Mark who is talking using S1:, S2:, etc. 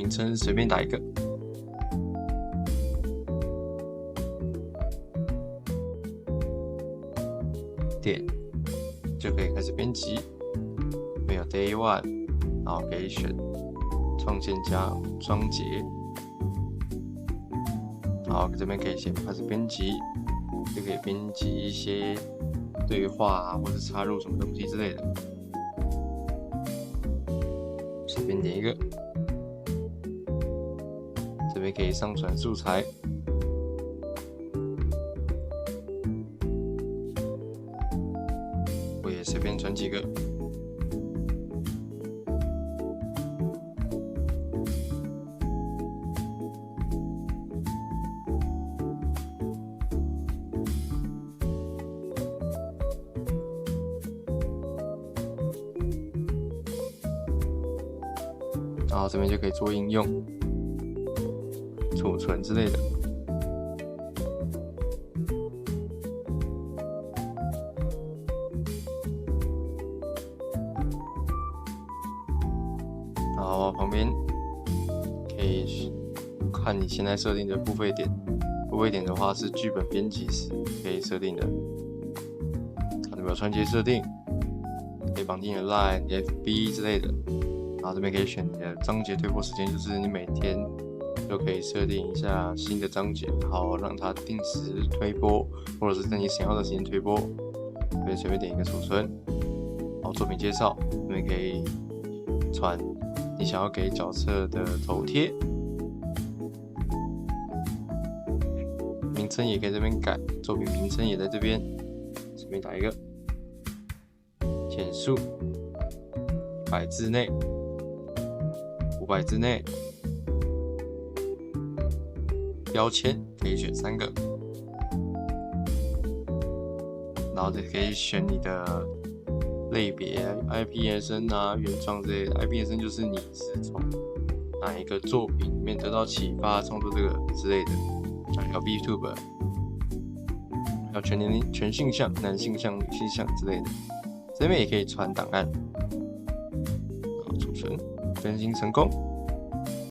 S1: 名称随便打一个，点就可以开始编辑。没有 Day 1，然后可以选创建加章节，然后这边可以先开始编辑，就可以编辑一些对话啊，或者插入什么东西之类的。随便点一个，这边可以上传素材，我也随便传几个。然后这边就可以做应用、储存之类的。然后旁边可以看你现在设定的付费点，付费点的话是剧本编辑时可以设定的。有没有串接设定？可以绑定你的 Line、FB 之类的。然后这边可以选你的章节推播时间，就是你每天就可以设定一下新的章节，好让它定时推播，或者是在你想要的时间推播。可以随便点一个储存，然后作品介绍，这边可以传你想要给角色的头贴，名称也可以这边改，作品名称也在这边，随便打一个，简述100字内。500字内，标签可以选3个，然后再可以选你的类别 ，IP 延伸啊、原创之类的。IP 延伸就是你是从哪一个作品里面得到启发创作这个之类的，还有 VTuber， 还有全年龄、全性向、男性向、女性向之类的。这边也可以传档案，好，储存。更新成功。